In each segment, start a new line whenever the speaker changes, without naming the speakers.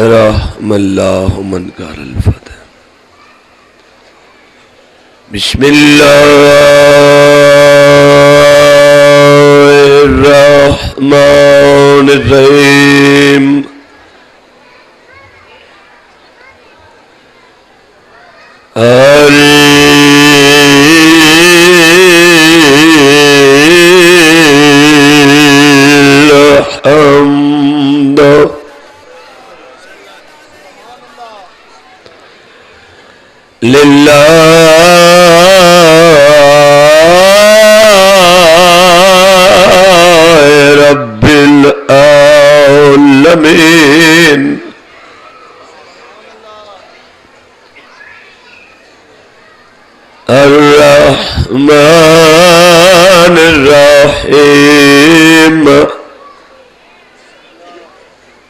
رحم اللہ من کار الفتح بسم اللہ الرحمن الرحیم رب العالمین الرحمن الرحیم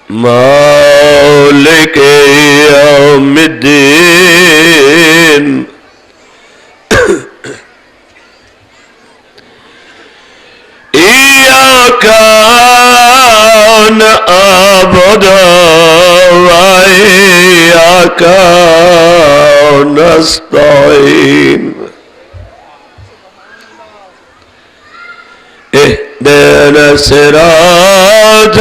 مالک یوم الدین ایاک نعبد و ایاک نستعین اهدنا الصراط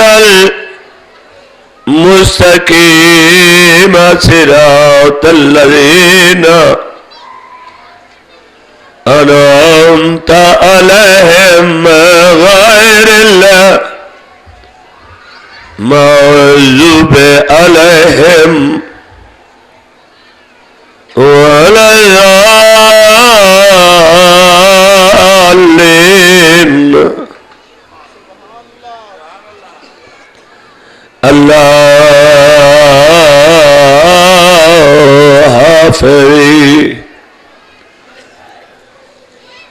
المستقيم صراط الذين أنعمت عليهم غير المغضوب عليهم ولا الضالين اللہ حافظ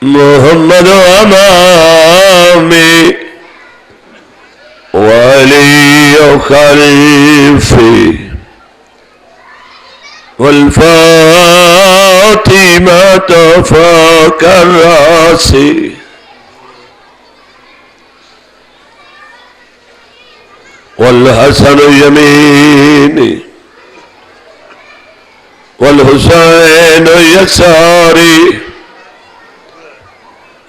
محمد امامی وعلی خلیفی والفاطمة فوق الرأس والحسن يميني والحسين يساري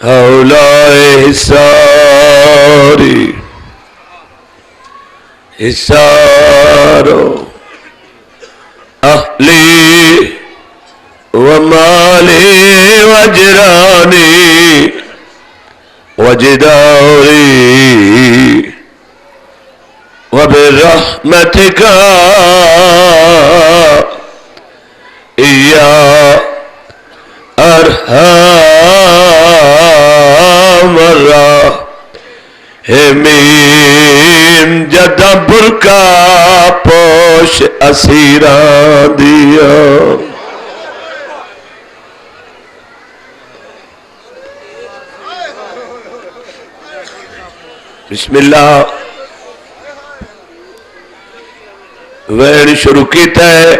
هؤلاء حساري حسار أهلي ومالي وجيراني وجداري وبرحمتك يا أرحم الراحمين جدا برکا پوش اسیران دیا بسم اللہ وین شروع کیتا ہے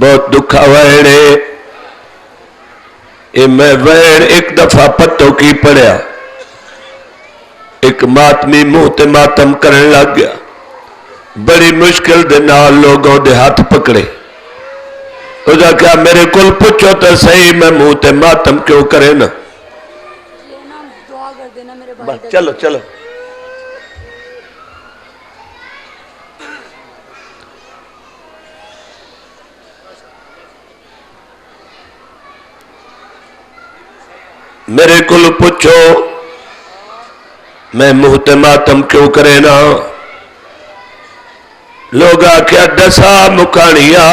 بہت دکھا وین ہے میں وین ایک دفعہ پتوں کی پڑھیا ایک ماتمی منہ تے ماتم کرنے لگ گیا بڑی مشکل دے نال لوگوں دے ہاتھ پکڑے او جا کیا میرے کل پوچھو تو صحیح میں منہ تے ماتم کیوں کرے نا چلو چلو میرے کل پوچھو میں منہ ماتم کیوں کرے نا لوگ آکھیا دسا مکانیا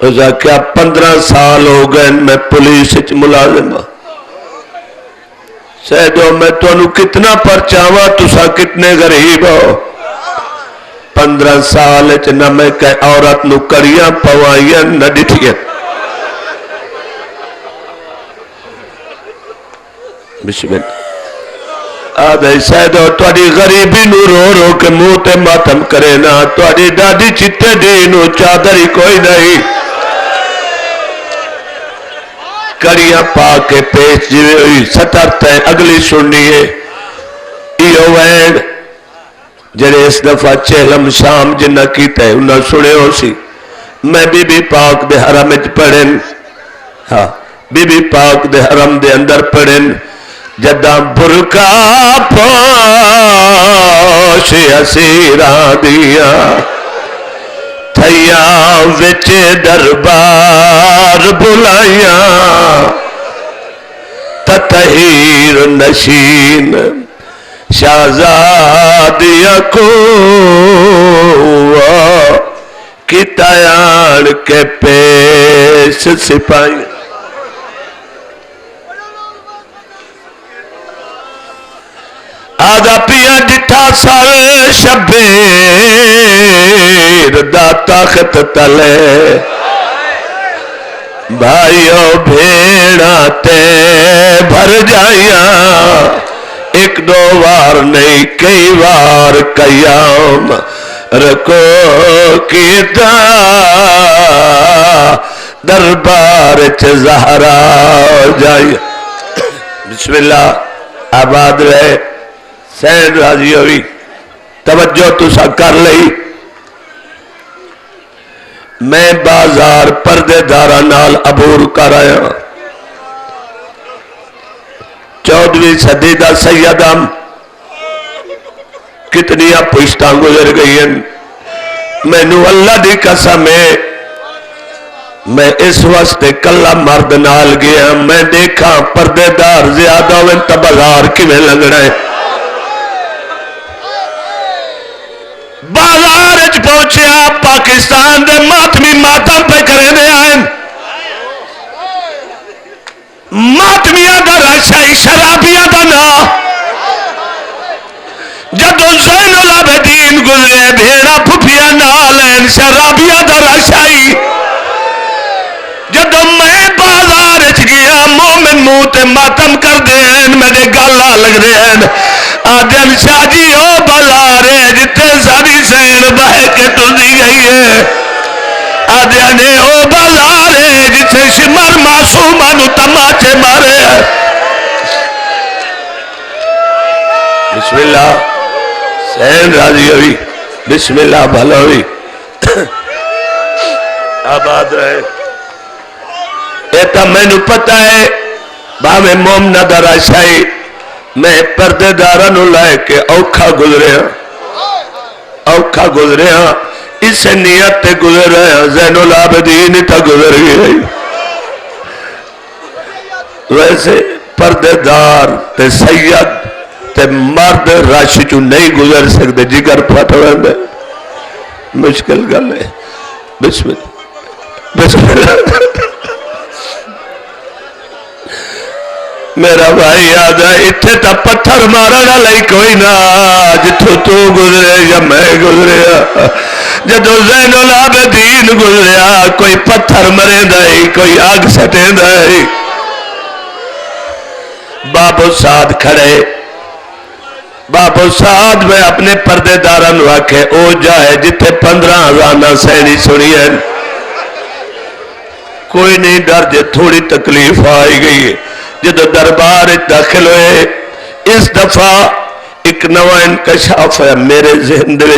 اس آکھیا 15 سال ہو گئے میں پولیس ملازم سیدو میں تو انہوں کتنا پرچاوا تسا کتنے غریب ہو 15 سال نہ میں کہ عورت نو کریاں پوائیاں نہ ڈٹھیاں بسم اللہ آدھے سیدو توڑی غریبی نو رو رو کے منہ تے ماتم کرے نا توڑی ڈاڈی چتے دی نو چادری کوئی نہیں کڑیاں پا کے پیش جی ہوئی سطر تے اگلی سنیے ایو وین جڑے اس دفعہ چہلم شام جنہ کیتا ہے انہاں سنے ہو سی میں بی بی پاک دے حرم اچ پڑھن ہاں بی بی پاک دے حرم دے اندر پڑھن جداں برکا پوش اسیراں دیاں تھیاں وچ دربار بلائیاں تطہیر نشین شہزادیاں کو کتایان کے پیش سپاہی آدھا پیا ڈٹھا سر شبیر دا تخت تلے بھائیو بھیڑا تے بھر جائیاں ایک دو وار نہیں کئی وار قیام رکو کیتا دربار چ زہرا جائیاں بسم اللہ آباد رہے سین راضی ہوئی توجہ تسا کر لئی میں بازار پردے دارہ نال عبور کر آیا 14ویں صدی دا سیدم کتنیاں پشتاں گزر گئی ہیں میں نو اللہ دی قسم ہے میں اس وقت کلا مرد نال گیا میں دیکھا پردے دار زیادہ ہوئے تبازار کی میں لنگنا ہے بازار اچ پہنچیا پاکستان دے ماتمی ماتم پہ کرے دے آئیں ماتمیاں دا رشائی شرابیاں دا نا جدو زین العابدین گزرے بھیڑا پھپیاں نالین شرابیاں دا رشائی جدو میں بازار اچ گیا مومن موت ماتم کر دے ہیں میرے گالا لگ دے ہیں آدھن شاہ جی او بازارے جتے ساری سین بہ کے تلدی گئی ہے آدھن او بازارے جتے شمر معصومانو تماچے مارے ہیں بسم اللہ سین راضی ہوئی بسم اللہ بھلا ہوئی آباد رہے ایتا میں نو پتہ ہے باوے مومنہ در آشائی میں پردے دارانو لائے کہ اوکھا گزرے ہاں اوکھا گزرے ہاں اسے نیت تے گزر رہے ہیں زین العابدین تا گزر گئی ویسے پردے دار تے سید تے مرد راشی چو نہیں گزر سکتے جگر پھٹویں دے مشکل گل ہے بسم اللہ بسم اللہ میرا بھائی یاد ہے اتھے تا پتھر مارنا لئی کوئی نہ جتھو تو گزرے یا میں گزریا جدو زین العابدین گزریا کوئی پتھر مرے دائی کوئی آگ سٹے دائی بابو سعد کھڑے بابو سعد میں اپنے پردے دارن واقعے او جائے جتے 15,000 سینی سنی ہے کوئی نہیں ڈر جے تھوڑی تکلیف آئی گئی ہے جدو دربار داخل ہوئے اس دفعہ ایک نوہ انکشاف ہے میرے ذہن دے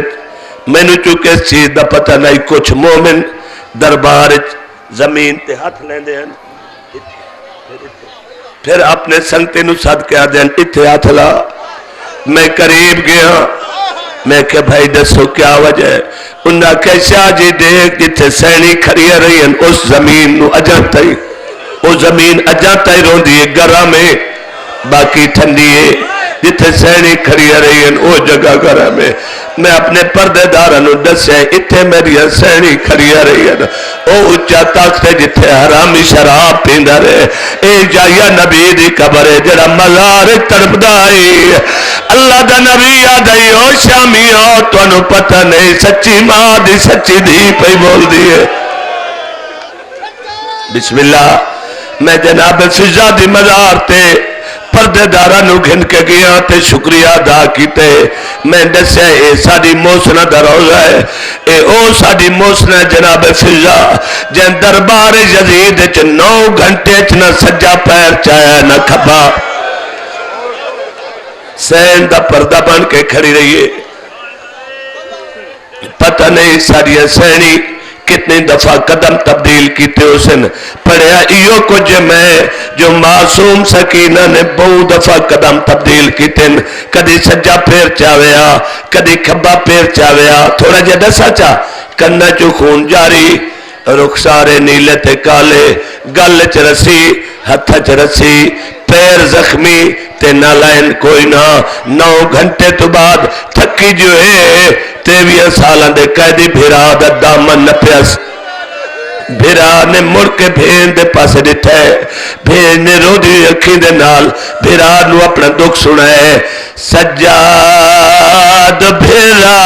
میں نے چونکہ اس چیز دا پتہ نہیں کچھ مومن دربار زمین تے ہاتھ لیں دے ہیں پھر اپنے سنگتے نو صد کیا دیں اتھے ہاتھ لا میں قریب گیا میں کہ بھائی دسو کیا وجہ ہے انہاں کہ شاہ جی دیکھ جتھے سینی کھڑی رہی ہیں اس زمین نو اجانتا ہی وہ زمین اجانتا ہی رون دیئے گرہ میں باقی ٹھنڈی ہے جتھے سینی کھڑی رہی ہیں وہ جگہ گرہ میں اپنے پردے دارنو دسے اتھے میری سینی کھڑی رہی ہیں او اچھا تخت ہے جتھے حرامی شراب پیندہ رہے اے جائیہ نبی دی قبر ہے جڑا مزار طرف دائی اللہ دا نبی آدھائی او شامی او تو انو پتہ نہیں سچی ماں دی سچی دی پہ بول دیئے بسم اللہ میں جناب فضا دی مزار تے پردے دارا نو گھن کے گیا تے شکریہ ادا کیتے میں دسیا اے ساڈی موسنا دا روزہ ہے اے او ساڈی موسنا جناب فضا جن دربار یزید چ 9 گھنٹے چ نہ سجا پیر چایا نہ کھبا سین دا پردہ بن کے کھڑی رہیے پتہ نہیں ساری سینی کتنی دفعہ قدم تبدیل کیتے اسن پڑھیا ایو کچھ میں جو معصوم سکینہ نے بہو دفعہ قدم تبدیل کیتے کدی سجا پیر چاویا کدی کھبا پیر چاویا تھوڑا جا دسا چا کنا چو خون جاری رخسارے نیلے تے کالے گل چ رسی ہتھ چ رسی پیر زخمی تے نہ لائن کوئی نہ 9 گھنٹے تو بعد تھکی جو ہے 23 سالان دے قیدی بھیرا دا دامن نپیس بھیرا نے مڑ کے بھین دے پاسے دیتا ہے بھین نے رو دی اکھی دے نال بھیرا نو اپنا دکھ سنا ہے سجاد بھیرا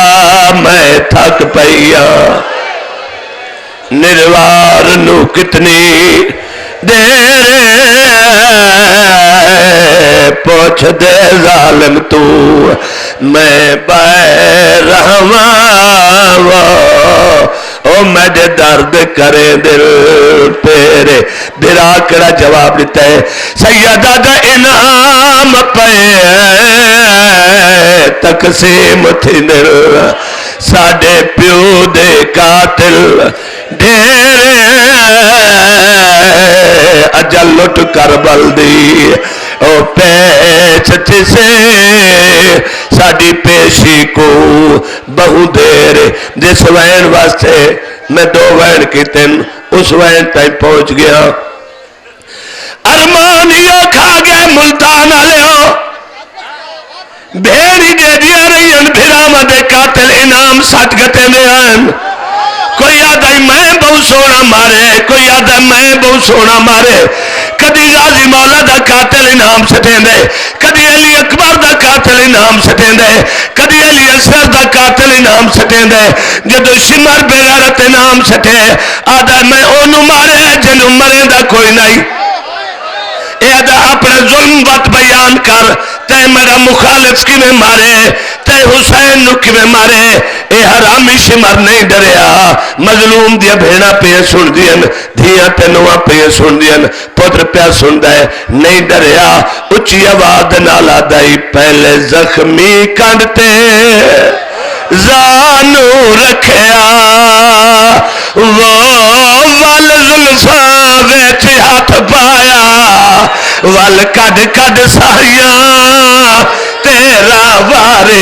میں تھک پئیا نروار نو کتنی دیر پوچھ دے ظالم تو میں بیر رہواں او میں دے درد کرے دل تیرے بھرا کڑا جواب دیتا ہے سیدہ دا انعام پہ تقسیم تھی دل ساڑے پیو دے قاتل ڈھیرے اجل لٹ کر بلدی او پیچ سے ساڑی پیشی کو بہو دیر جس وین واسطے میں 2 وین کی تن اس وین تائیں پہنچ گیا ارمانیہ کھا گئے ملتان آلیوں بھیڑی دے دیا رہی ان بھرامہ دے قاتل انعام 60 گھتے میں آئیں کوئی یاد ہے میں بہو سونا مارے کوئی یاد ہے میں بہو سونا مارے کدی غازی مولا دا قاتل انعام سٹیں دے کدی علی اکبر دا قاتل انعام سٹیں دے کدی علی اصغر دا قاتل انعام سٹیں دے جدو شمر بغیرت انعام سٹے آدھا میں اونو مارے جنو مرے دا کوئی نہیں اے آدھا اپنے ظلم وقت بیان کر تے میرا مخالف کی میں مارے تے حسین نو کی میں مارے اے حرامی شمر نہیں ڈریا مظلوم دیا بھیڑا پہ سن دین دھیا تے نوہ پہ سن دین پتر پہ سن دے نہیں ڈریا اچھی آواز نالا دائی پہلے زخمی کانڈتے زانو رکھیا وہ وال ظلفہ ویچ ہاتھ پایا وال کڈ کڈ ساریاں تیرا وارے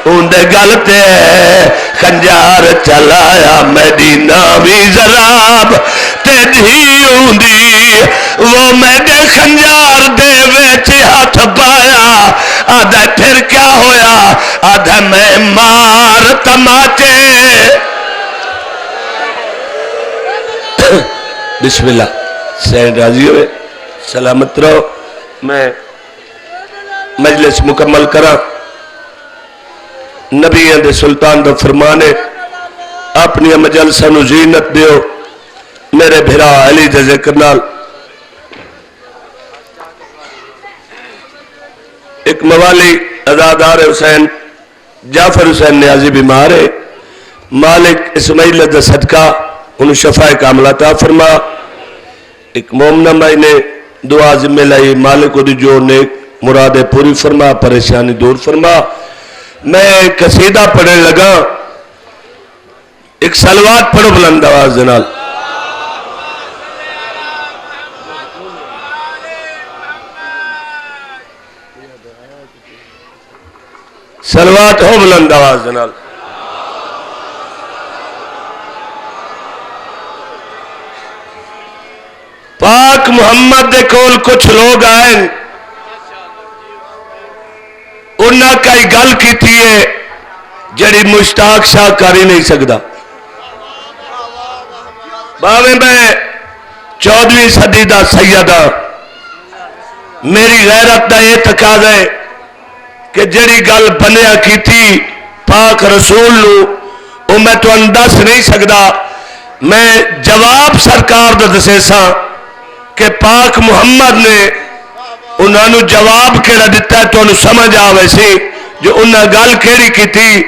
اندے گلتے خنجار چلایا مدینہ بھی زراب تے دھیوں دی وہ میڈے خنجار دے ویچ ہاتھ پایا آدھا پھر کیا ہویا آدھا میں مار تماچے بسم اللہ سین راضی ہوئے سلامت رہو میں مجلس مکمل کرا نبی اندے سلطان دا فرمانے اپنی مجلسہ نو زینت دیو میرے بھرا علی دے ذکر نال ایک موالی ازادار حسین جعفر حسین نیازی بیمار ہے مالک اسماعیل دا صدقہ انہوں شفاء کاملہ عطا فرما ایک مومنہ میں نے دعا ذمہ لائی مالک کو دی جو نیک مرادیں پوری فرما پریشانی دور فرما میں قصیدہ پڑھنے لگا ایک سلوات پڑھو بلند آواز جنال سلوات ہو بلند آواز جنال پاک محمد دے کول کچھ لوگ آئیں انہاں کئی گل کی تھیے جڑی مشتاق شاہ کاری نہیں سکتا باویں میں 14ویں صدی دا سیدہ میری غیرت دا یہ تقاضا ہے کہ جڑی گل بنیا کی تھی پاک رسول لو وہ میں تو انداز نہیں سکتا میں جواب سرکار دا دسے سا کہ پاک محمد نے انہوں نے جواب کیڑا دیتا ہے تو انہوں سمجھ آوے سی جو انہوں گل کیڑی کی تھی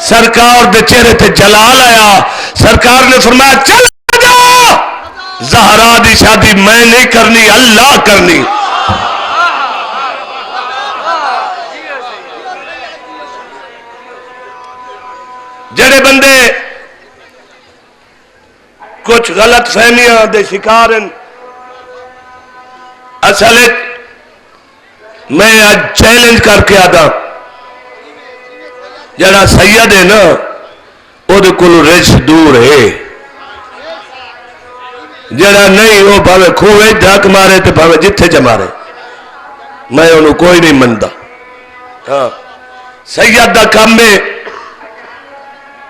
سرکار دے چہرے تے جلال آیا سرکار نے فرمایا چل جا زہرا دی شادی میں نہیں کرنی اللہ کرنی جڑے بندے کچھ غلط فہمیاں دے شکار ہیں اصل میں آج چیلنج کر کے آدھا جڑا سید ہے نا وہ دے کلو رچ دور ہے جڑا نہیں وہ بھاوے کھوے دھک مارے تے بھاوے جتھے جا مارے میں انہوں کوئی نہیں مندہ ہاں سید دا کام میں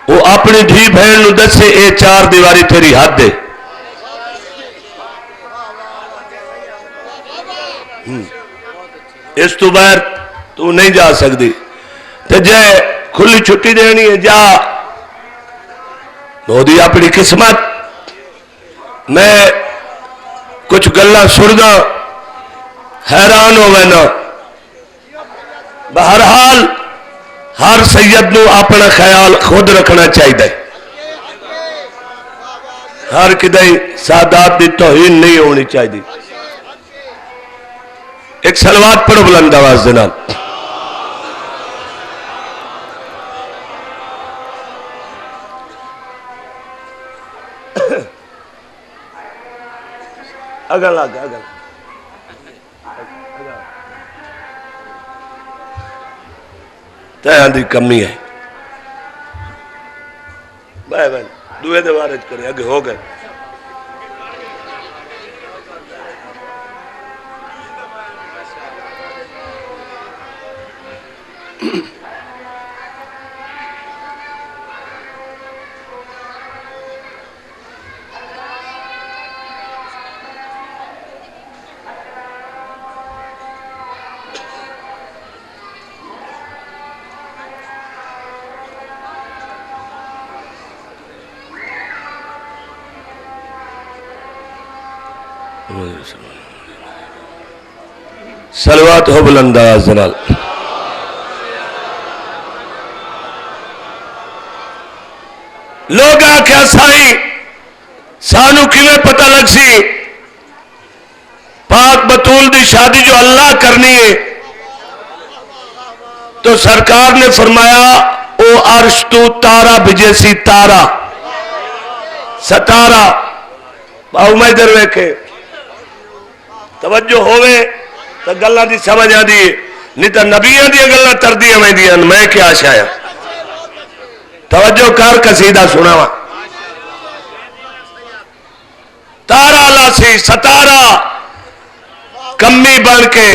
وہ اپنی دھی بہن نو دسے اے چار دیواری تیری حد دے اس تو باہر تو نہیں جا سکتی تے جے کھلی چھٹی دینی ہے جا دی اپنی قسمت میں کچھ گلاں سندا حیران ہوئے نا بہرحال ہر سید نو اپنا خیال خود رکھنا چاہیے ہر کدئی سادات دی توہین نہیں ہونی چاہیے ایک صلوات پڑھو بلند آواز دینا اگل آگا اگل تیہاں دی کمی ہے بھائی بھائی دوئے دے وارج کریں اگے ہو گئے صلوات ہو بلند آواز نال لوگ آکھیا سائیں سانو کیویں پتہ لگ سی پاک بطول دی شادی جو اللہ کرنی ہے تو سرکار نے فرمایا او عرش تو تارا بھجے سی تارا ستارہ باؤ میں ادھر ویکھے توجہ ہوئے تو گلہ دی سمجھ آدھی نہیں تو نبیان دی گلہ تردیاں میں دیاں میں کیا شایا توجہ کار قصیدہ سناوا تارا لاسی ستارہ کمی بن کے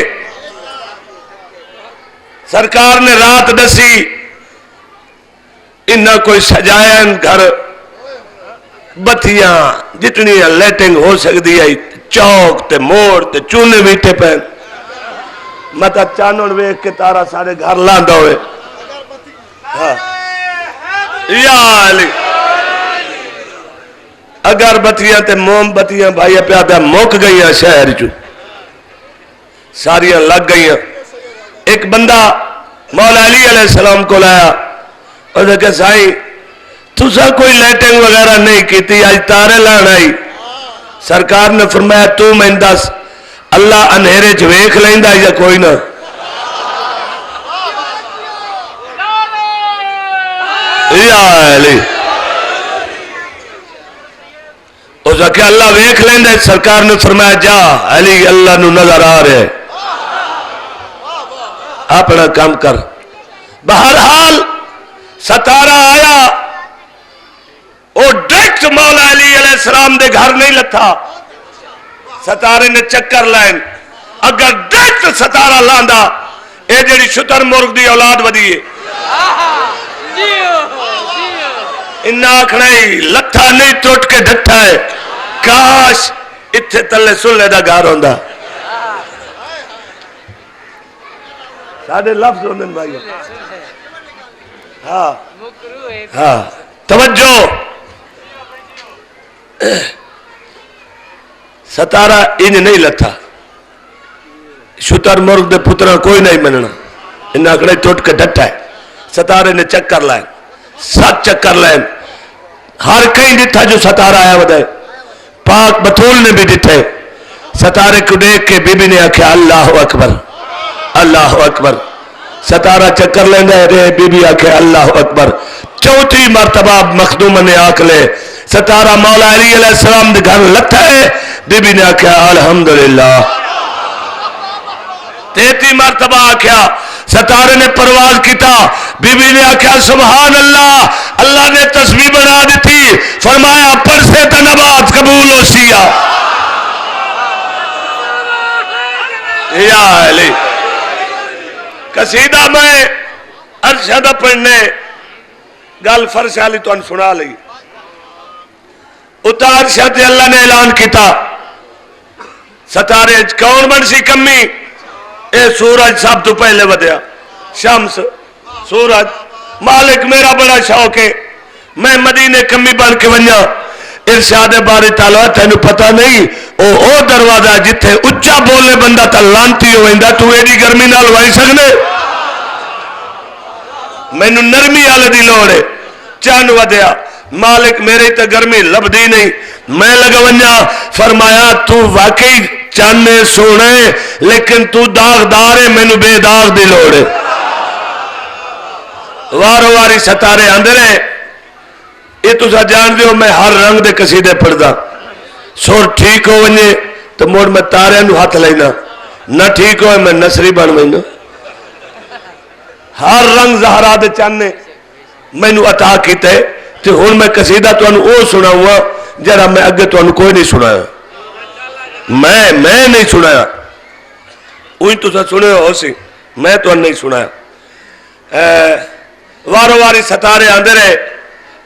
سرکار نے رات دسی انہا کوئی سجایا گھر بتیاں جتنی لیٹنگ ہو سکتی ہے چوک تے موڑ تے چونے بیٹھے پہن متا چانون ویک کے تارا سارے گھر لاندہ ہوئے یا علی اگر بتیاں تے موم بتیاں بھائی پیادہ موک گئیاں شہر جو ساریاں لگ گئیاں ایک بندہ مولا علی علیہ السلام کو لایا اور دیکھا سائی تُسا کوئی لیٹنگ وغیرہ نہیں کی تھی آج تارے لان آئی سرکار نے فرمایا تو میں دس اللہ انہیرے جویک لیندہ یا کوئی نہ یا علی اس کہ اللہ ویک لیندہ سرکار نے فرمایا جا علی اللہ نو نظر آ رہے اپنا کام کر بہرحال ستارہ آیا وہ ڈائریکٹ مولا علی علیہ السلام دے گھر نہیں لتھا ستارے نے چکر لائن اگر ڈائریکٹ ستارہ لاندہ اے جڑی شتر مرغ دی اولاد ودیے انہا آکھنائی لتھا نہیں ٹوٹ کے ڈھٹھا ہے کاش اتھے تلے سلے دا گھر ہوندہ سادے لفظ ہوندن بھائی ہاں ہاں توجہ ستارہ ان نہیں لتھا شتر مرغ دے پترا کوئی نہیں مننا، انہیں اکڑے ٹوٹ کے ڈٹا ہے. ستارے نے چکر لائن 7 چکر لائن ہر کہیں ڈٹھا جو ستارہ آیا ودائے. پاک بطول نے بھی ڈٹھے. ستارے کو دیکھ کے بی بی نے آکھیا اللہ اکبر اللہ اکبر. ستارہ چکر لیندہ ہے، بی بی آکھے اللہ اکبر. چوتھی مرتبہ مخدوم نے آکھ لے ستارہ مولا علی علیہ السلام دے گھر لتا ہے. بی بی نے آکھیا الحمدللہ. 33 مرتبہ آکھیا. ستارے نے پرواز کیتا. بی بی نے آکھیا سبحان اللہ. اللہ نے تسبیح بنا دیتی. فرمایا پر سے تنبات قبول ہو سیا. یا علی قصیدہ میں ارشدہ پڑھنے گل فرش علی تو ان سنا لئی. اتار شد اللہ نے اعلان کیتا ستارے کون بن سی کمی. اے سورج سب تو پہلے ودیا. شمس سورج مالک میرا بڑا شوق ہے میں مدینے کمی بن کے ونیا. ارشاد باری تعالیٰ تینو پتہ نہیں او دروازہ جتھے اچھا بولے بندہ تا لانتی ہوئندہ تو ایڈی گرمی نال وائی سکنے. میں نو نرمی آلے دی لوڑے چان ودیا. مالک میرے تا گرمی لب دی نہیں. میں لگا ونیا. فرمایا تو واقعی چانے سونے لیکن تو داغ دارے میں نو بے داغ دی لوڑے. وارو واری ستارے اندرے. یہ تو سا جان دیو میں ہر رنگ دے قصیدے پڑھ دا. سور ٹھیک ہو ونجے تو موڑ میں تارے نو ہاتھ لینا. نہ ٹھیک ہوئے میں نصری بن وینا. ہر رنگ زہرا دے چانے میں نو عطا کیتے. تو ہون میں قصیدہ تو انو او سنا ہوا جرہ میں اگے تو انو کوئی نہیں سنایا. میں نہیں سنایا. اوہی تو سا سنے ہو سی میں تو ان نہیں سنایا. وارو واری ستارے آندے رہے.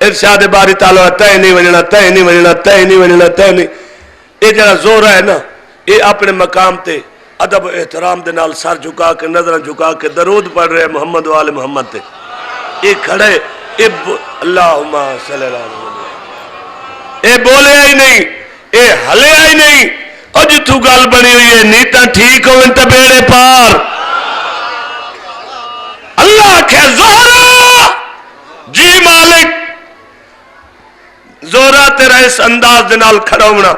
ارشاد باری تعالیٰ تہ نہیں ونجنا تہ نہیں ونجنا تہ نہیں ونجنا تہ نہیں. یہ جڑا زور ہے نا یہ اپنے مقام تے ادب احترام دے نال سر جھکا کے نظر جھکا کے درود پڑھ رہے محمد و آل محمد تے. یہ کھڑے اللہم صلی اللہ علیہ وسلم. یہ بولے ہی نہیں یہ ہلے ہی نہیں. اور جتو گل بنی ہوئی ہے نیتا ٹھیک ہو انتا بیڑے پار. اللہ کہ زہرا جی مالک زورا تیرا اس انداز دنال کھڑا ہونا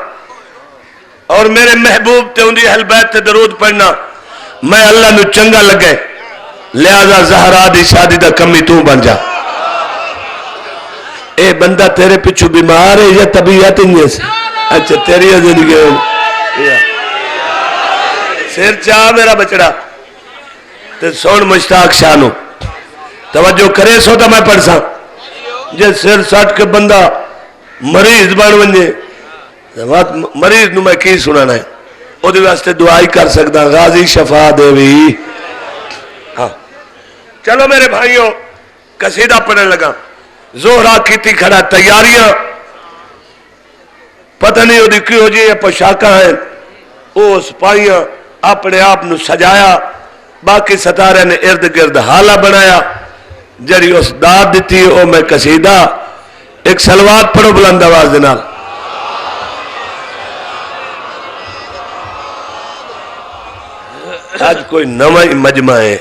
اور میرے محبوب تے اندی اہل بیت تے درود پڑھنا میں اللہ نو چنگا لگے. لہذا زہرا دی شادی دا کمی تو بن جا. اے بندہ تیرے پچھو بیمار ہے یا طبیعت ہی ہے. اچھا تیری زندگی سیر چاہ میرا بچڑا تے سون مشتاق شانو توجہ کرے سو تا میں پڑھ سا. جے سیر ساٹھ کے بندہ مریض بن ونجے مریض نو میں کی سنانا ہے او دے واسطے دعائی کر سکتا غازی شفا دے بھی. ہاں چلو میرے بھائیوں قصیدہ پڑھنے لگا. زہرا کیتی کھڑا تیاریاں پتہ نہیں ہو دی کی ہو جی پوشاکاں ہیں او سپاہیاں اپنے آپ نو سجایا. باقی ستارے نے ارد گرد حالہ بنایا. جڑی اس داد دیتی او میں قصیدہ ایک سلوات پڑھو بلند آواز دینال. آج کوئی نوائی مجمع ہے.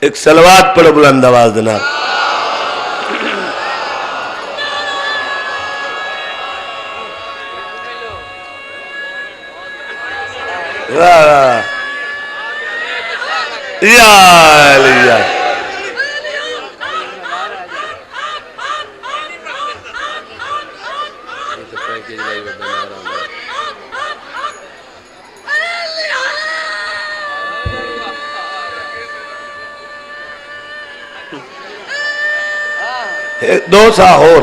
ایک سلوات پڑھو بلند آواز دینال. یا علی دو سا ہور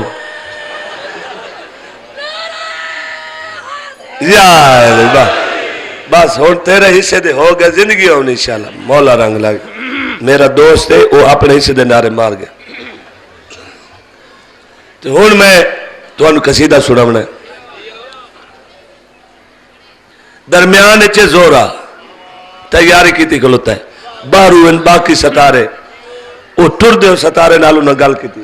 یا علی بس ہون تیرے حصے دے ہو گئے زندگی ہونی انشاءاللہ. مولا رنگ لگ میرا دوست ہے وہ اپنے حصے دے نعرے مار گیا. تو ہون میں تو انہوں قصیدہ سناونا ہے. درمیان اچھے زورا تیاری کی تھی کھلوتا ہے. باہرو ان باقی ستارے وہ ٹر دے ستارے نالو نہ گل کی تھی.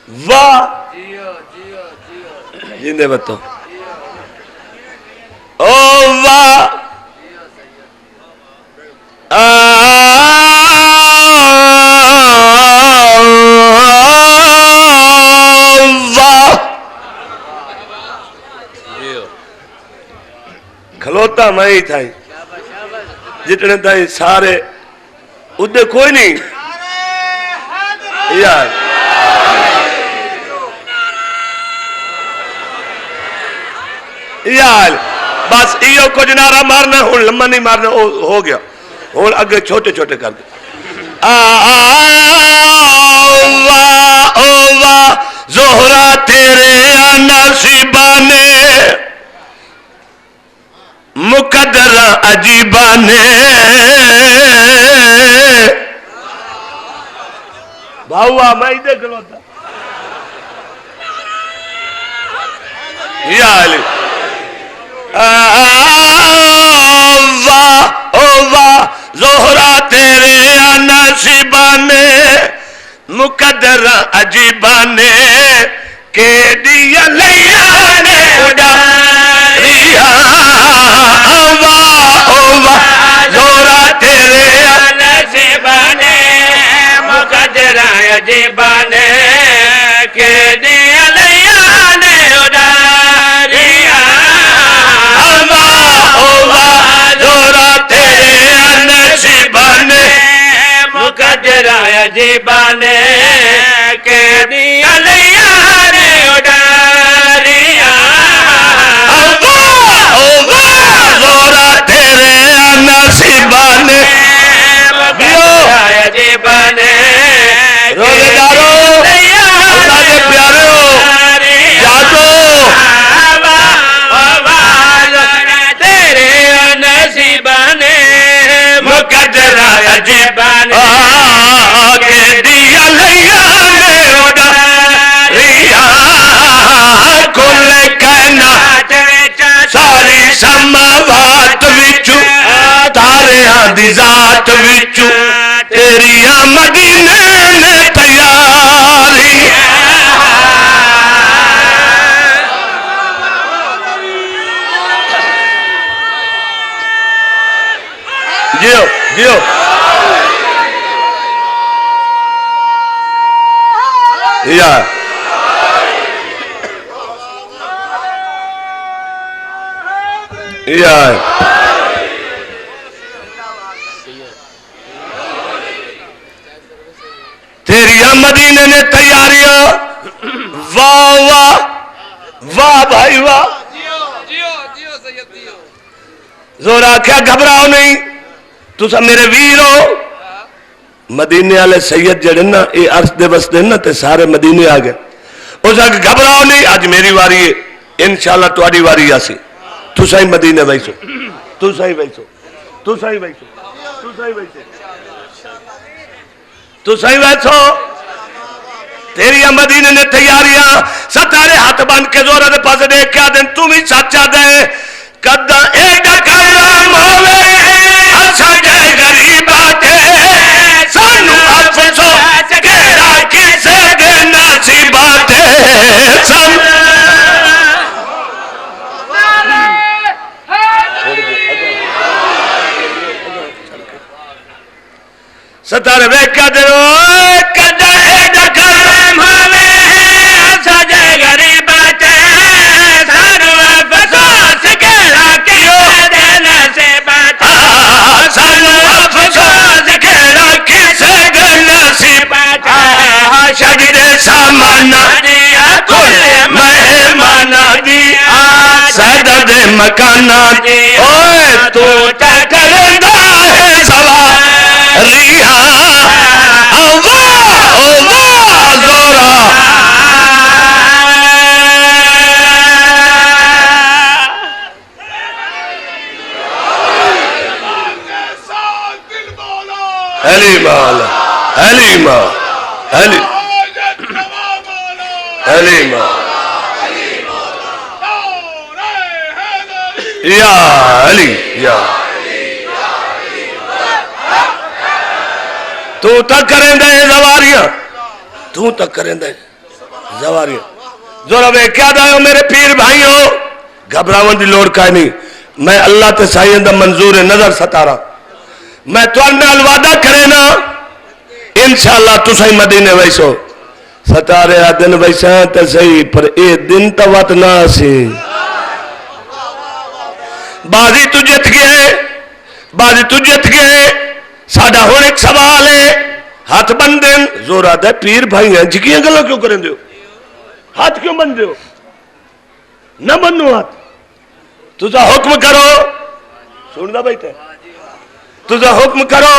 واہ جیندے بتو او واہ کھلوتا میں ہی تھا جتنے تھا سارے ادھے کوئی نہیں یار یار بس ایو کچھ نعرہ مارنا ہوں لمبا نہیں مارنا ہو گیا ہوں اگے چھوٹے چھوٹے کر دے زہرا تیرے نصیبانے مقدر عجیبانے بھاؤا میں ہی دیکھ لو تھا یا علی واہ زہرا تیرے نصیبانے مقدر عجیبانے کہ دیا لیانے اڈاریا واہ زہرا تیرے نصیبانے مقدر عجیبانے کہ دیا لیانے اڈاریا زہرا تیرے نصیبانے مقدر عجیبانے کہ دیا لیانے اڈاریا زہرا تیرے نصیبانے مقدر عجیبانے روزے دارو اللہ کے پیارے ہو جاگو مقدر عجیبانے کہ دیا لیانے اڈاریا کل کائنات ساری سماوات وچوں تاریاں دی ذات وچوں تیری مدینے نے تیاری جیو جیو یا تیری مدینے نے تیاریاں واہ واہ واہ بھائی واہ زورا کیا گھبراؤ نہیں تو سب میرے ویر ہو مدینے والے سید جڑے نا یہ عرص دے بستے نا تے سارے مدینے آ گئے اس وقت گھبراؤ نہیں آج میری واری ہے انشاءاللہ تواڈی واری آسی تو صحیح مدینے بیسو تو صحیح بیسو تو صحیح بیسو تو صحیح بیسو تو صحیح بیسو تیری مدینے نے تیاریاں ستارے ہاتھ بند کے زورہ دے پاس دیکھ کیا دن تم ہی سچا دے قدہ ایڈا کرم ہوئے سجے غریباتے سانو افسوس کیڑا کسے دے نصیباتے ستارے بیک کیا دے قدہ ایڈا کرم ہوئے سجے غریباتے سانو افسوس کیڑا کسے دے نصیباتے سانو افسوس کیڑا کسے دے نصیباتے شجر سامانا کل مہمانا سیدہ دے مکانا اوے تو چکرندہ ہے سواریاں اللہ زورا علی مولا علی مولا علی علی مولا یا علی یا تو تک کریں دے زواریاں تو تک کریں دے زواری زورا بے کیا دائیو میرے پیر بھائیو گھبراون دی لوڑ کا نہیں میں اللہ تے سائیں دا منظور نظر ستارا میں تو انال وعدہ کرے نا انشاءاللہ تو سہی مدینے ویسو ستارے دن ویسا تے صحیح پر اے دن تا وقت نہ سی بازی تو جت گئے بازی تو جت گئے ساڑھا ہون ایک سوال ہے ہاتھ بندن زورا دے پیر بھائی ہیں جکیاں گلوں کیوں کریں دیو ہاتھ کیوں بند دیو نہ بنو ہاتھ تجھا حکم کرو سننا بیٹھے تجھا حکم کرو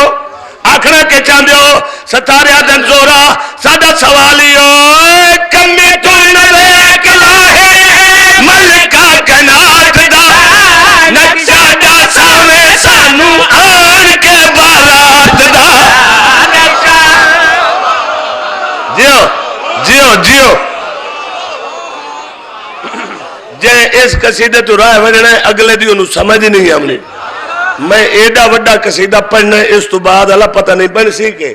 آکھنا کے چاندے ہو ستارے آدن زورا سادہ سوالیو کمی تو نویک لاہے ملکہ کنات دا نقشہ دا سامے سانو آن کے بارات دا جیو جیو جیو جے اس قصیدے تو رائے وڑنے اگلے دیو نو سمجھ نہیں ہم نے میں ایڈا وڈا قصیدہ پڑھنا اس تو بعد اللہ پتہ نہیں پڑھ سیکھے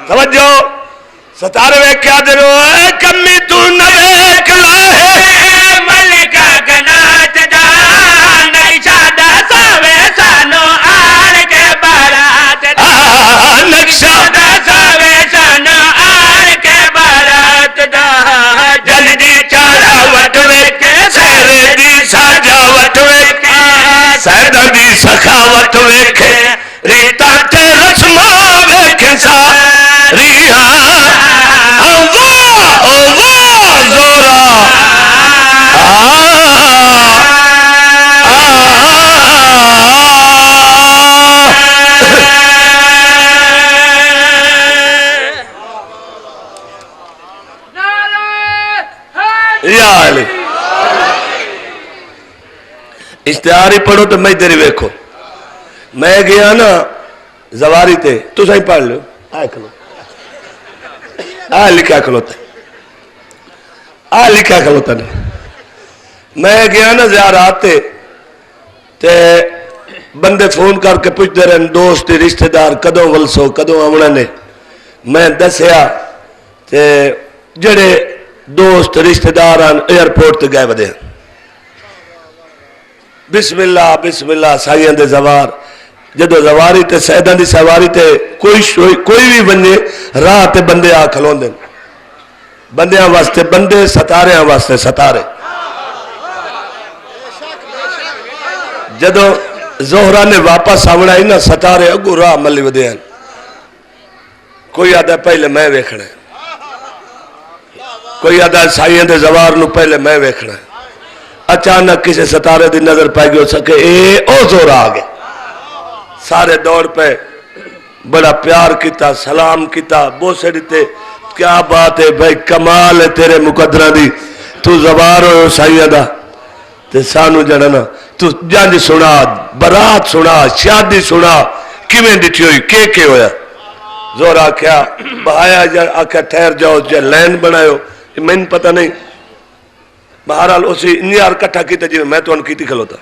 توجہ ستارے وے کیا درو اے کمی تو نویک لاہے ملکہ کنات دا نقشہ دا ساوے سانو آن کے بارات دا نقشہ دا ساوے سانو آن کے بارات دا جلدی چارا وٹوے کے سیر دی ساجاوٹ وے سیدہ دی سخاوت ویکھے ریتا تے رسمہ ویکھے ساریاں اللہ اللہ زورا یا علی اشتہاری پڑھو تو میں دری ویکھو میں گیا نا زواری تے تو صحیح پڑھ لو آئے کھلو آئے لکھا کھلوتا آئے لکھا کھلوتا نہیں میں گیا نا زیارات تے بندے فون کر کے پوچھ دے رہے دوست رشتہ دار کدوں ولسو کدوں آمنا نے میں دسیا تے جڑے دوست رشتہ داران ایئرپورٹ تے گئے ودے ہیں بسم اللہ سائیاں دے زوار جدو زواری تے سیدان دی سواری تے کوئی بھی بندے راہ تے بندے آ کھلون دیں بندیاں واسطے بندے ستاریاں واسطے ستارے جدو زہرہ نے واپس آونا ہی نا ستارے اگو راہ ملی ودے ہیں کوئی آدھا پہلے میں ویکھنا ہے کوئی آدھا سائیاں دے زوار نو پہلے میں ویکھنا ہے اچانک کسی ستارے دی نظر پائی گئی ہو سکے او زور آگے سارے دوڑ پہ بڑا پیار کیتا سلام کیتا بوسے دیتے کیا بات ہے بھائی کمال ہے تیرے مقدرہ دی تو زبار ہو سائیہ دا تے سانو جڑنا تو جانجی سنا برات سنا شادی سنا کیویں دیتی ہوئی کے ہویا زور آکھیا بہایا آکھیا ٹھہر جاؤ جے لین بنایو میں پتہ نہیں بہرحال اسی نیار کٹھا کیتا جی میں تو ان کیتی کھلوتا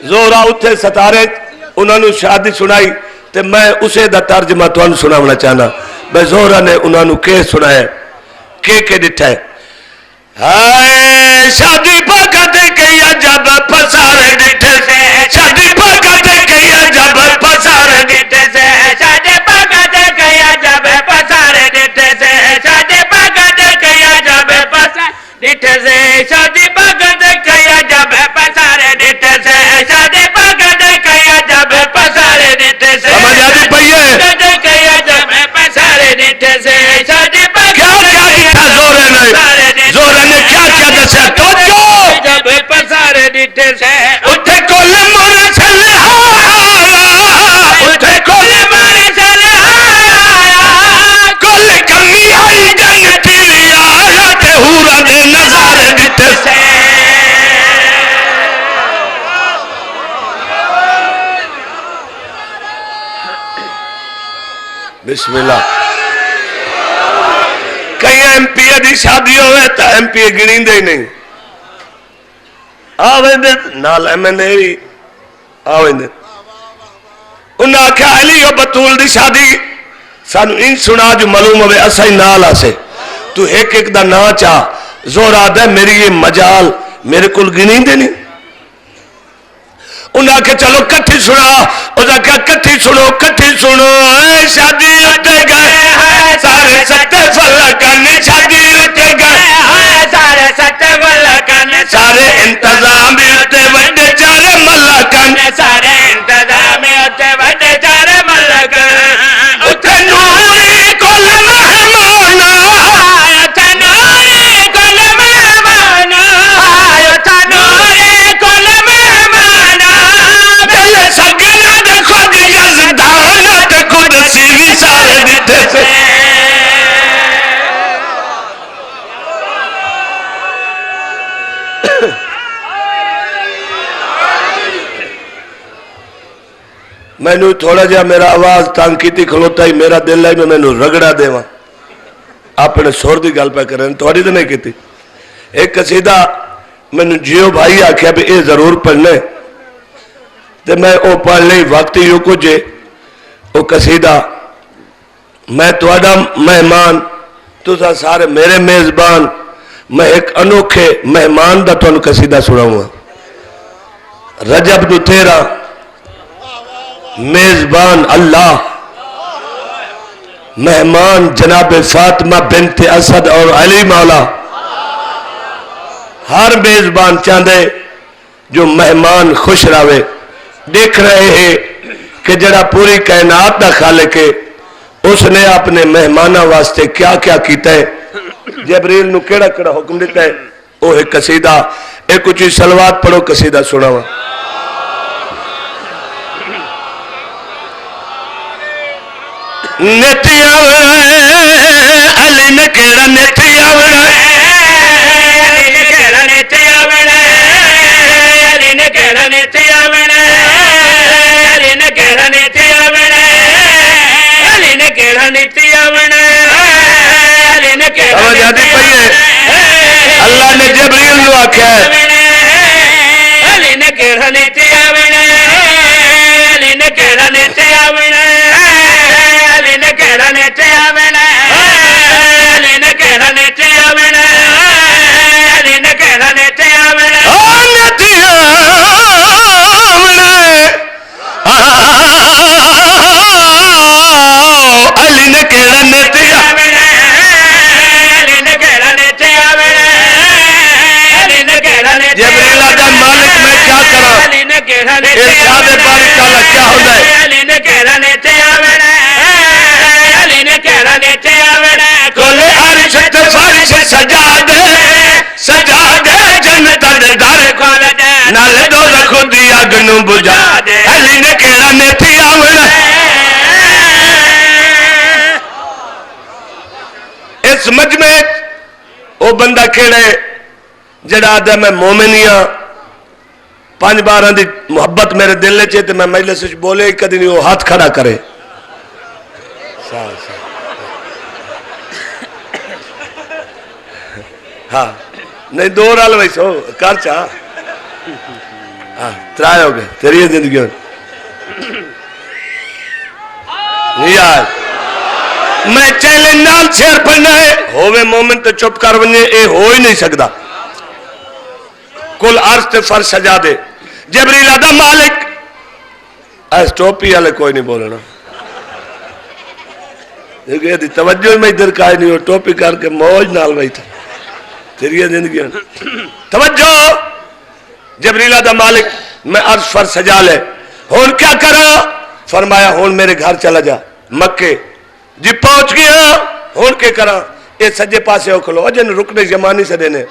زورا اتھے ستارے انہوں نے شادی سنائی تے میں اسے دا ترجمہ تو ان سناونا چاہنا میں زورا نے انہوں نے کے سنایا کے ڈٹھا ہے شادی پاکتے کیا جب پسارے ڈٹھے سے شادی پاکتے کیا جب پسارے ڈٹھے سے شادی پاکتے کیا جب پسارے ڈٹھے سے شادی پاکتے کیا جب ڈٹھے سے شادی پاکتے کیا جب پسارے ڈٹھے سے شادی پاکتے کیا جب پسارے ڈٹھے سے سمجھ آدھی پہیے کیا جب پسارے ڈٹھے سے شادی پاکتے زورے نے کیا دسیا تو جب پسارے ڈٹھے سے اٹھے کل مارے چلے اٹھے کل مارے چلے کل کمی آئی جنتی آیا تے ہورا دے نظارے ڈٹھے سے بسم اللہ کئی ایم پی اے دی شادی ہوئے تا ایم پی اے گنین دے نہیں آویں دے نال ایم این اے بھی آویں دے انہاں کیا علی و بطول دی شادی سانو ان سنا جو معلوم ہوئے اسائی نال آسے تو ایک ایک دا نا چاہ زور آدھا میری یہ مجال میرے کل گنی دینی انہاں کے چلو کٹھی سنا انہاں کیا کٹھی سنو شادی اٹھے گئے سارے سٹے فلکن شادی اٹھے گئے سارے سٹے فلکن سارے انتظام اٹھے وڈے چارے ملکن سارے انتظام اٹھے وڈے چارے ملکن اٹھے نوری کل مہمانا اٹھے نوری کل مہمانا اٹھے نوری کل مہمانا دل سگنا دے خود یزدانا تے خود سیوی سارے دیتے سے میں نے تھوڑا جا میرا آواز تانگ کیتی کھلوتا ہی میرا دل ہے میں نے رگڑا دے وہاں اپنے سور دی گل پہ کریں تھوڑی تو نہیں کیتی ایک قصیدہ میں نے جیو بھائی آکھیا بھی اے ضرور پڑھنے تو میں او پڑھ لئی وقت یوں کچھے او قصیدہ میں توڑا مہمان تو سارے میرے میزبان میں ایک انوکھے مہمان دا تو ان قصیدہ سناؤں گا رجب دو تیرا میزبان اللہ مہمان جناب فاطمہ بنت اسد اور علی مولا ہر میزبان چاندے جو مہمان خوش راوے دیکھ رہے ہیں کہ جڑا پوری کائنات دا خالق ہے اس نے اپنے مہمانہ واسطے کیا کیا کیتا ہے جبریل نو کیڑا کیڑا حکم دیتا ہے وہ ہے قصیدہ ایک کچھ سلوات پڑھو قصیدہ سناوا نیتی آوڑا علی نے کیڑا نیتی آوڑا علی نے کیڑا نیتی آوڑا علی نے کیڑا نیتی آوڑا علی نے کیڑا نیتی آوڑا علی نے کیڑا نیتی آوڑا علی نے کیڑا نیتی آوڑا اللہ نے جبریل نو آکھا علی نے کیڑا نیتی آوڑا علی نے کیڑا نیتی آوڑا نالے دو رکھو دیا گنو بجا دے علی نے کیڑا نیتی آوڑا اس مجمع او بندہ کیڑے جڑا آدھا میں مومنیاں 5 بارہ دی محبت میرے دل لے چاہتے میں مجلس سے بولے کدی نہیں وہ ہاتھ کھڑا کرے ہاں نہیں دو رال ویسو کار چاہ ترائے ہو گئے تیری زندگی نہیں آج میں چیلنج نال شیر پڑھنا ہے ہووے مومن تو چپ کر ونجے اے ہو ہی نہیں سکتا کل عرض تے فرش سجا دے جبریل آدھا مالک ایس ٹوپی والے کوئی نہیں بولنا دیکھیں توجہ میں ادھر کائی نہیں ہو ٹوپی کر کے موج نال وہی تھا تیری زندگی توجہ جبریل آدھا مالک میں عرض فرش سجا لے ہون کیا کرا فرمایا ہون میرے گھر چلا جا مکے جی پہنچ گیا ہون کے کرا یہ سجے پاسے ہو کھلو اجن رکنے زمانی سے دینے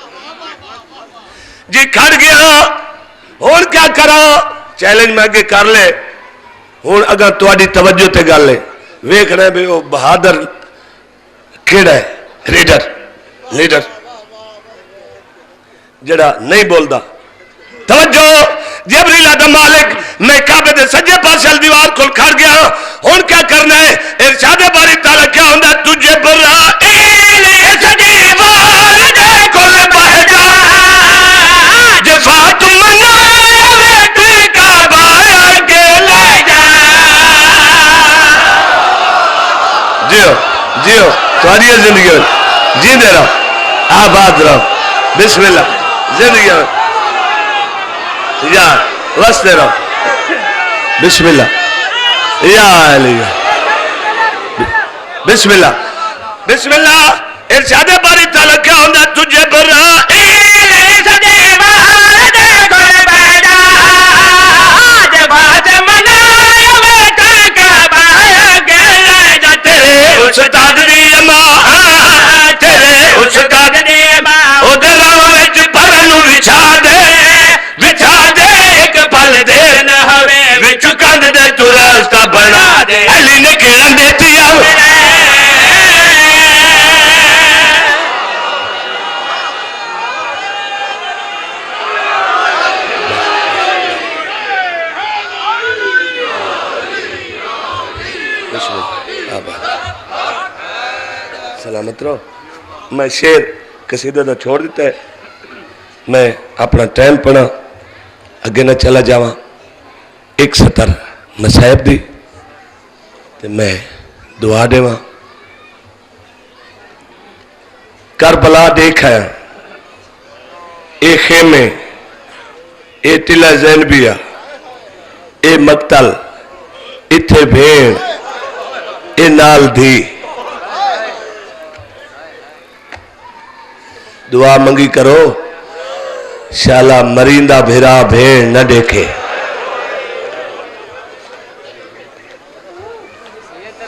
جی کھڑ گیا ہون کیا کرا چیلنج میں آگے کر لے ہون اگر تواڈی توجہ تے گل لے ویکھ رہے بھی وہ بہادر کیڑا ہے لیڈر جڑا نہیں بولدا توجہ جبریل آدھا مالک میں کعبے دے سجے پاسے دیوار کھل کھڑ گیا ہون کیا کرنا ہے ارشاد باری تعالیٰ کیا ہوندہ تجھے برائیل سجے بار دے کھل بہ جا جفات منا بیٹی کعبہ کے لے جا جیو جیو تھوڑی زندگی جیندے رہو آباد رہو بسم اللہ زندگی یا وستے رہو بسم اللہ یا علی بسم اللہ بسم اللہ ارشاد باری تعالیٰ کیا ہوندہ تجھے برا استاد دی ماں تیرے استاد دی ماں او دلاں وچ پرنوں وچھا دے ایک پل دیر نہ ہوے وچ کند دے تو راستہ بنا دے علی نے کہن دیتی سلامت رہو میں شیر قصیدہ دا چھوڑ دیتا ہے میں اپنا ٹائم پڑھا اگے نہ چلا جاواں ایک سطر نصائب دی تے میں دعا دیواں کربلا دیکھا ہے اے خیمے اے تلہ زینبیہ اے مقتل اتھے بھیڑ اے نال دھی دعا منگی کرو شالا مریندہ بھیرا بھیڑ نہ دیکھے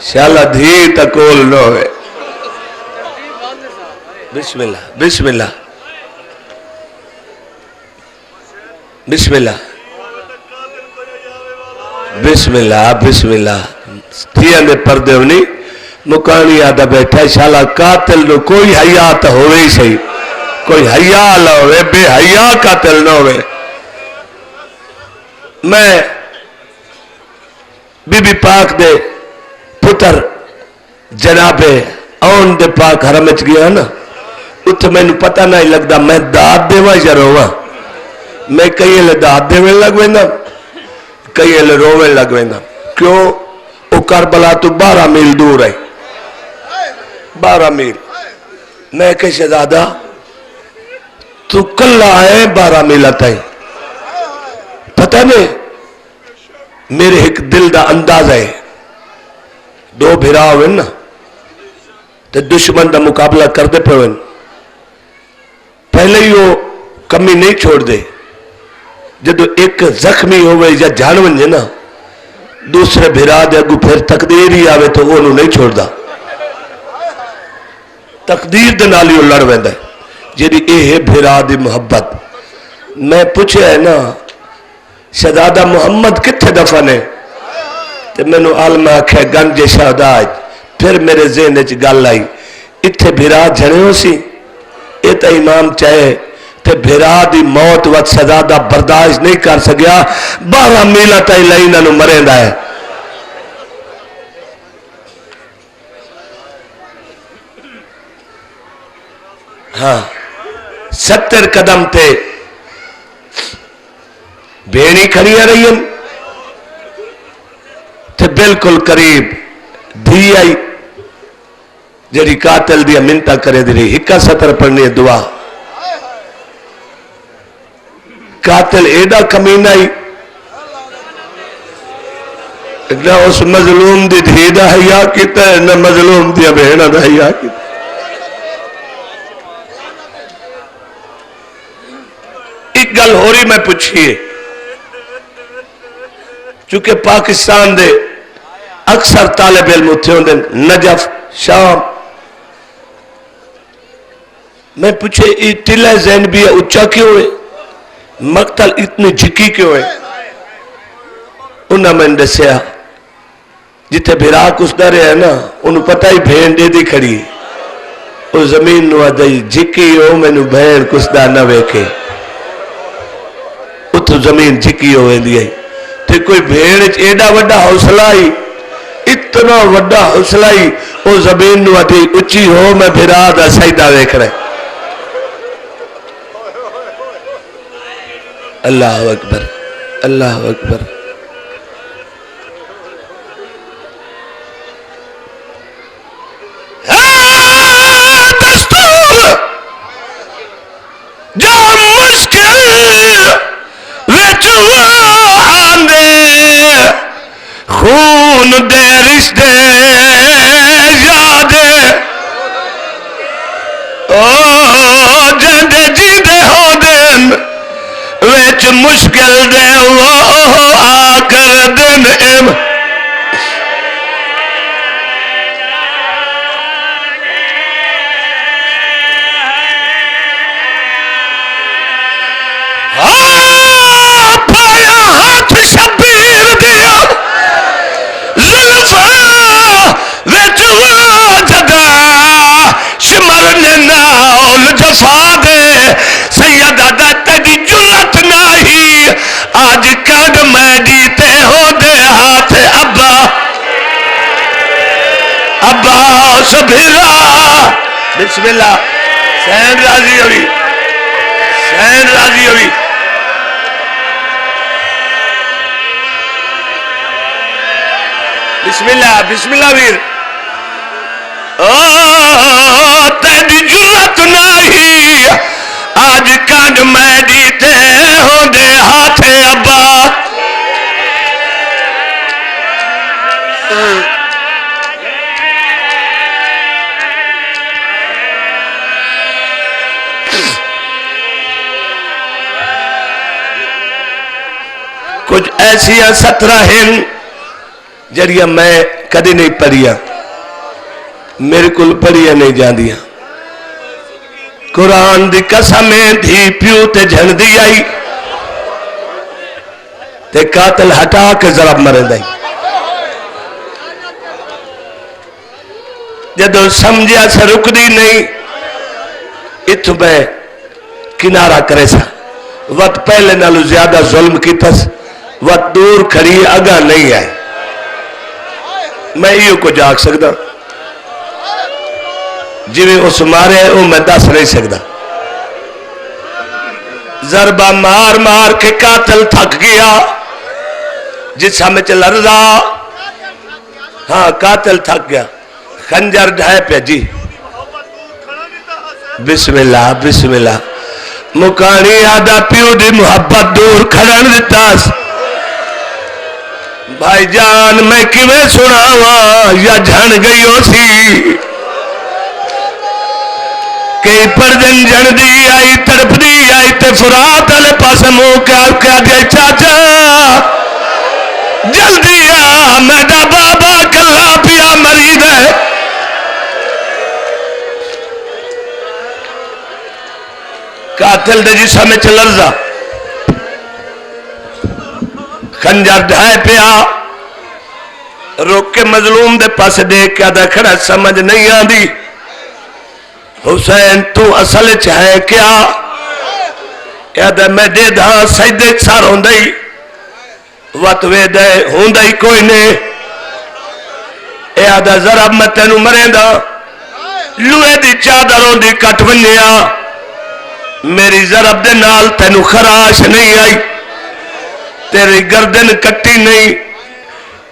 شالا دھی تکول نہ ہوئے بسم اللہ بسم اللہ بسم اللہ بسم اللہ بسم اللہ تھیاں دے پردے ہونی مکانی آدھا بیٹھا ہے شالا قاتل نو کوئی حیات ہوئے ہی صحیح کوئی حیاء نہ ہوئے بے حیاء قاتل نہ ہوئے میں بی بی پاک دے پتر جناب اون دے پاک حرم اچ گیا نا اتھ میں نو پتہ نہیں لگدا میں داد دے وہاں یا رواں میں کئی لے داد دے میں لگ ویندہ کئی لے روے لگ ویندہ کیوں او کربلا تو 12 میل دور ہے 12 میل میں کہ شہزادہ تو کل آئے 12 میل آتا ہے پتہ نہیں میرے ایک دل دا انداز ہے 2 بھیرا ہوئے نا تو دشمن دا مقابلہ کر دے پہ ہوئے پہلے ہی وہ کمی نہیں چھوڑ دے جدو ایک زخمی ہوئے یا جانون جے نا دوسرے بھیرا دے اگو پھر تقدیر ہی آوے تو وہ نہیں چھوڑ دا تقدیر دے نالی وہ لڑ ویندہ ہے جیدی اے ہے بھیرا دی محبت میں پوچھے ہے نا شہزادہ محمد کتھے دفن ہے تو میں نو عالمہ آکھے گنج شہداج پھر میرے ذہن اچ گل آئی اتھے بھیرا جھنے ہو سی ایتا امام چاہے تے بھیرا دی موت وقت شہزادہ برداشت نہیں کر سکیا 12 میلہ تائی لائنہ نو مرین دا ہے ہاں 70 قدم تے بھیڑی کھڑی آ رہی ہیں تے بالکل قریب دھی آئی جڑی قاتل دیا منتا کرے دی رہی ہکا سطر پڑھنی ہے دعا قاتل ایڈا کمین آئی نہ اس مظلوم دی دھیدہ حیاء کیتا ہے نہ مظلوم دیا بہنہ دا حیاء کیتا ہے ایک گل ہو رہی میں پوچھئے چونکہ پاکستان دے اکثر طالب علم تھے ہوں دے نجف شام میں پوچھے یہ ٹلہ زینبیہ اچھا کیوں ہے مقتل اتنی جھکی کیوں ہے انہوں میں دسیا جتے بھیراک اس درے ہے نا انہوں پتہ ہی بھین دے دی کھڑی وہ زمین نو آدھائی جھکی ہو میں نو بھین کس دا نہ ویکے اتو زمین جھکی ہوئے دی تے کوئی بھیڑ ایڈا وڈا حوصلہ ہی اتنا وڈا حوصلہ ہی وہ زمین نو آتی اچھی ہو میں بھیرا دا سیدہ دیکھ رہے اللہ اکبر اللہ اکبر رشتے یاد جندے جیندے ہو دن ویچ مشکل دے وہ آ کر دن پایا ہاتھ شبیر دیا زلفا ویچ جدا شمر نے ناول جفا دے سیدہ دا تیری جرت نہیں آج کڈ میں دیتے ہو دے ہاتھ ابا ابا سبھیرا بسم اللہ سین راضی ہوئی سین راضی ہوئی بسم اللہ ویر تیری جرت نہیں آج کڈ میں دیتے ہو دے ہاتھ ابا کچھ ایسیا 17 ہیں جڑیاں میں کدی نہیں پڑھیا میرے کل پڑھیا نہیں جاندیاں قرآن دی قسمیں دھی پیو تے جھن دی آئی تے قاتل ہٹا کے ضرب مرے دائی جدو سمجھیا سے رک دی نہیں اتو میں کنارہ کرے سا وقت پہلے نالو زیادہ ظلم کی تس وقت دور کھڑی اگا نہیں آئے میں یہ کو جاگ سکتا جویں اس مارے وہ میں دس نہیں سکتا ضربہ مار مار کے قاتل تھک گیا جس ہمیں چل رضا ہاں قاتل تھک گیا خنجر ڈھائے پہ جی بسم اللہ مکانی آدھا پیو دی محبت دور کھڑن دیتا بھائی جان میں کیویں سناواں یا جھن گئی ہو سی کئی پردن جھن دی آئی تڑپ دی آئی تے فرات والے پاس منہ کیا دے چاچا جلدی آ میرا بابا کلا پیا مرید ہے قاتل دے جسا میں چلرزا خنجر ڈھائے پیا روک کے مظلوم دے پاس دیکھ کے آدھا کھڑا سمجھ نہیں آدھی حسین تو اصل چاہے کیا آدھا میں دے دا سجدے سار ہوندائی وات وے دے ہوندائی کوئی نے آدھا ذرا میں تینو مریں دا لوہے دی چادروں دی کٹ ونیا میری ضرب دے نال تینو خراش نہیں آئی تیری گردن کٹی نہیں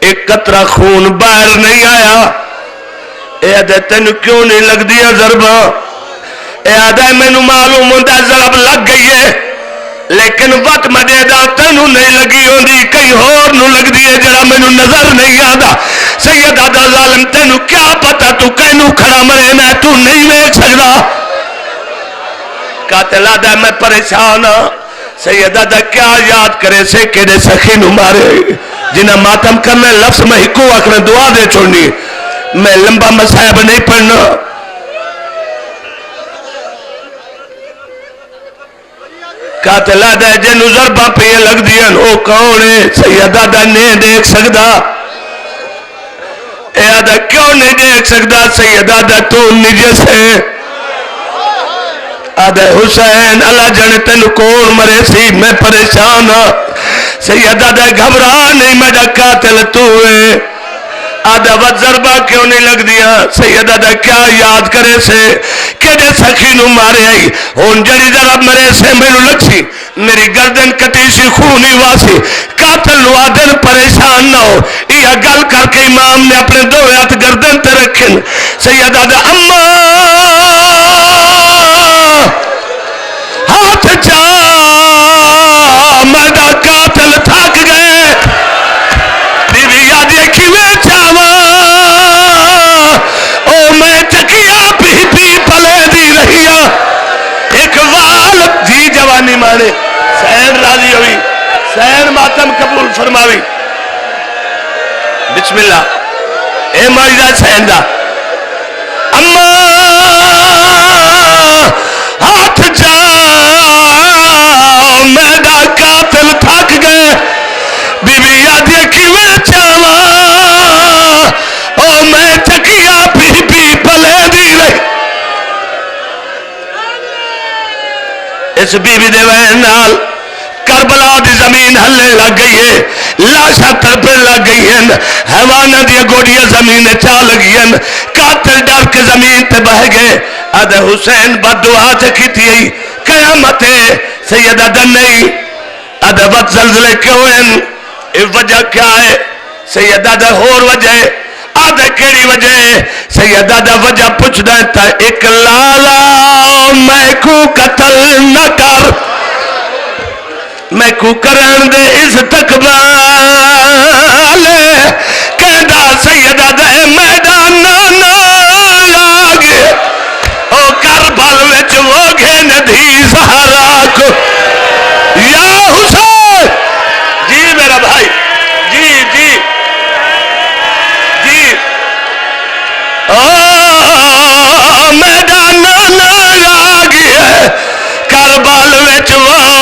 ایک قطرہ خون باہر نہیں آیا اے آدھے تینو کیوں نہیں لگ دیا ضربہ اے آدھے میں نو معلوم ہوندہ ضرب لگ گئی ہے لیکن وقت میں دے دا تینو نہیں لگی ہوندی کئی اور نو لگ دیئے جڑا میں نو نظر نہیں آدھا سید آدھا ظالم تینو کیا پتا تو کینو کھڑا مرے میں تو نہیں ویک سکتا قاتل آدھا میں پریشان سید آدھا کیا یاد کرے سے کہنے سخی نو مارے جنہ ماتم کرنے لفظ میں ہکو اکنے دعا دے چھوڑنی میں لمبا مسائب نہیں پڑھنا قاتل آدھا جنو ضربہ پہ یہ لگ دیا او کون ہے سید آدھا نہیں دیکھ سکتا اے آدھا کیوں نہیں دیکھ سکتا سید آدھا تو نجس ہے آدھے حسین اللہ جانے تینو کون مرے سی میں پریشان سید آدھے گھبرا نہیں میرا قاتل تو ہے آدھا وقت ضربہ کیوں نہیں لگ دیا سید آدھا کیا یاد کرے سے کہ جے سخی نو مارے آئی ہون جڑی ضرب مرے سے میں نو لگ سی میری گردن کٹی سی خونی واسی قاتل نو آدھن پریشان نہ ہو یہ گل کر کے امام نے اپنے دو ہاتھ گردن تے رکھن سید آدھا اماں ہاتھ چاہ مردا قاتل تھک گئے بیوی آدھی کھوے چاوا راوی بسم اللہ اے معجزہ حسین دا اما ہاتھ جاؤ میرا قاتل تھک گئے بی بی آدھی کیویں چاواں او میں چکیا پی پی پلے دی رہی اس بی بی دے وین نال کربلا دی زمین ہلے لگ گئی ہے لاشا تڑپن لگ گئی ہیں حیوانہ دی گوڑیاں زمین چا لگی ہیں قاتل ڈر کے زمین تے بہ گئے آدھے حسین بدعا چکی تھی قیامت سیدہ دن نہیں آدھے وقت زلزلے کیوں ہیں وجہ کیا ہے سیدہ دا ہور وجہ آدھے کیڑی وجہ سیدہ دا وجہ پوچھ دیتا ایک لالا میں کو قتل نہ کر میں کو کرن دے اس تقبال کہندا سیدہ دے میدان نہ لاگے او کربل وچ وہ گھن دی زہرا کو یا حسین جی میرا بھائی جی جی جی میدان نہ لاگے کربل وچ وہ